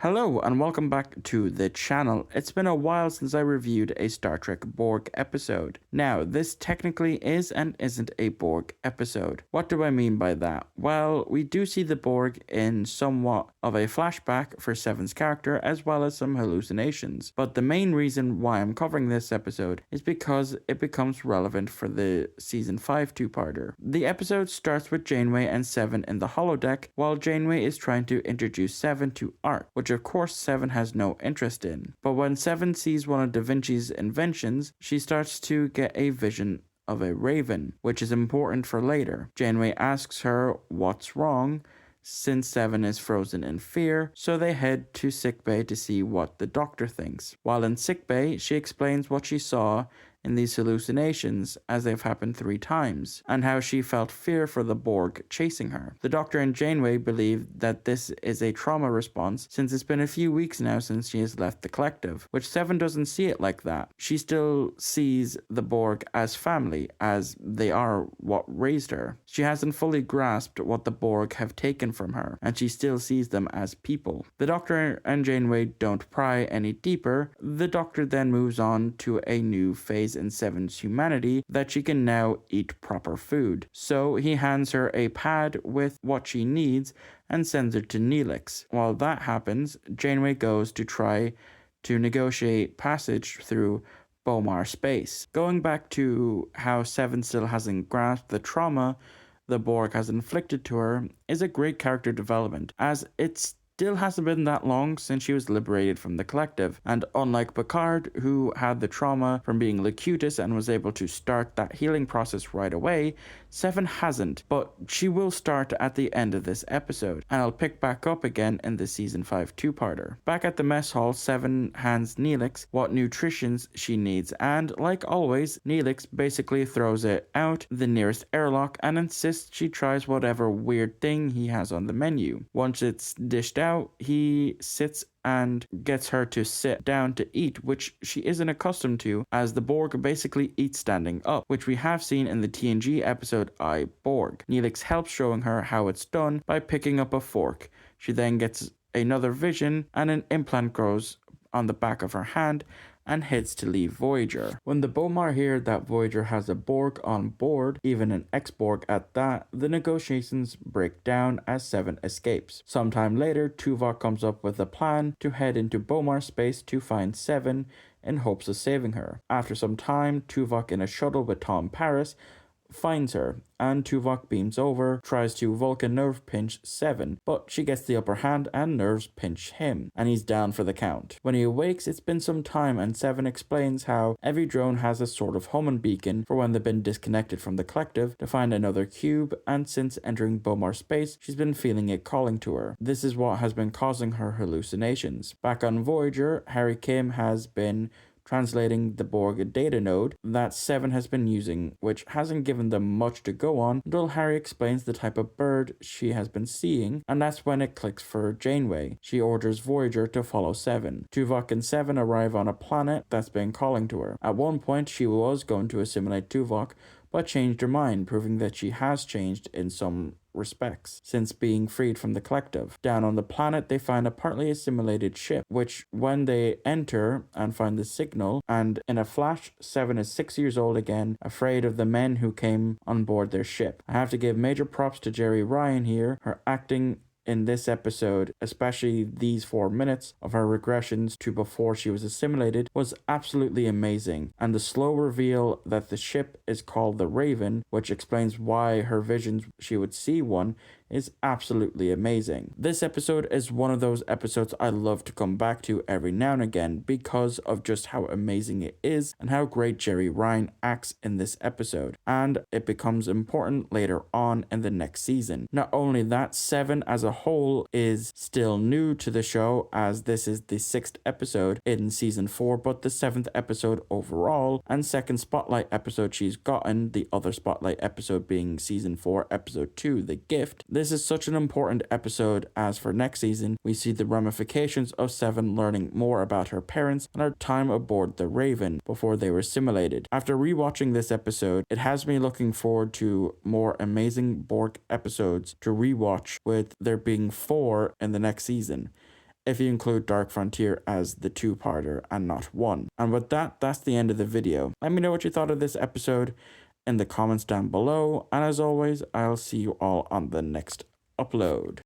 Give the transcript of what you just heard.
Hello and welcome back to the channel. It's been a while since I reviewed a Star Trek Borg episode. Now, this technically is and isn't a Borg episode. What do I mean by that? Well, we do see the Borg in somewhat of a flashback for Seven's character as well as some hallucinations. But the main reason why I'm covering this episode is because it becomes relevant for the Season 5 two-parter. The episode starts with Janeway and Seven in the holodeck while Janeway is trying to introduce Seven to art, which of course Seven has no interest in. But when Seven sees one of Da Vinci's inventions, she starts to get a vision of a raven, which is important for later. Janeway asks her what's wrong, since Seven is frozen in fear, so they head to sickbay to see what the doctor thinks. While in sickbay, she explains what she saw in these hallucinations, as they've happened 3 times, and how she felt fear for the Borg chasing her. The Doctor and Janeway believe that this is a trauma response since it's been a few weeks now since she has left the collective, which Seven doesn't see it like that. She still sees the Borg as family, as they are what raised her. She hasn't fully grasped what the Borg have taken from her, and she still sees them as people. The Doctor and Janeway don't pry any deeper. The Doctor then moves on to a new phase in Seven's humanity that she can now eat proper food. So he hands her a pad with what she needs and sends her to Neelix. While that happens, Janeway goes to try to negotiate passage through Bomar space. Going back to how Seven still hasn't grasped the trauma the Borg has inflicted to her is a great character development, as it's still hasn't been that long since she was liberated from the collective, and unlike Picard, who had the trauma from being Locutus and was able to start that healing process right away, Seven hasn't, but she will start at the end of this episode, and I'll pick back up again in the Season 5 two-parter. Back at the mess hall, Seven hands Neelix what nutritions she needs, and like always, Neelix basically throws it out the nearest airlock and insists she tries whatever weird thing he has on the menu. Once it's dished out, he sits and gets her to sit down to eat, which she isn't accustomed to, as the Borg basically eat standing up, which we have seen in the TNG episode I, Borg. Neelix helps showing her how it's done by picking up a fork. She then gets another vision and an implant grows on the back of her hand and heads to leave Voyager. When the Bomar hear that Voyager has a Borg on board, even an ex-Borg at that, the negotiations break down as Seven escapes. Sometime later, Tuvok comes up with a plan to head into Bomar space to find Seven in hopes of saving her. After some time, Tuvok in a shuttle with Tom Paris finds her, and Tuvok beams over, tries to Vulcan nerve pinch Seven, but she gets the upper hand and nerves pinch him, and he's down for the count. When he awakes, it's been some time, and Seven explains how every drone has a sort of homing beacon for when they've been disconnected from the collective to find another cube, and since entering Bomar space, she's been feeling it calling to her. This is what has been causing her hallucinations. Back on Voyager, Harry Kim has been translating the Borg data node that Seven has been using, which hasn't given them much to go on until Harry explains the type of bird she has been seeing, and that's when it clicks for Janeway. She orders Voyager to follow Seven. Tuvok and Seven arrive on a planet that's been calling to her. At one point, she was going to assimilate Tuvok, but changed her mind, proving that she has changed in some respects since being freed from the collective. Down on the planet, they find a partly assimilated ship, which when they enter and find the signal, and in a flash, Seven is 6 years old again, afraid of the men who came on board their ship. I have to give major props to Jeri Ryan here. Her acting in this episode, especially these 4 minutes of her regressions to before she was assimilated, was absolutely amazing. And the slow reveal that the ship is called the Raven, which explains why her visions she would see one, is absolutely amazing. This episode is one of those episodes I love to come back to every now and again because of just how amazing it is and how great Jeri Ryan acts in this episode, and it becomes important later on in the next season. Not only that, Seven as a whole is still new to the show, as this is the 6th episode in season 4, but the 7th episode overall, and second spotlight episode she's gotten, the other spotlight episode being season 4 episode 2, The Gift. This is such an important episode, as for next season, we see the ramifications of Seven learning more about her parents and her time aboard the Raven before they were assimilated. After rewatching this episode, it has me looking forward to more amazing Borg episodes to rewatch, with there being 4 in the next season. if you include Dark Frontier as the two-parter and not one. And with that, that's the end of the video. Let me know what you thought of this episode in the comments down below, and as always, I'll see you all on the next upload.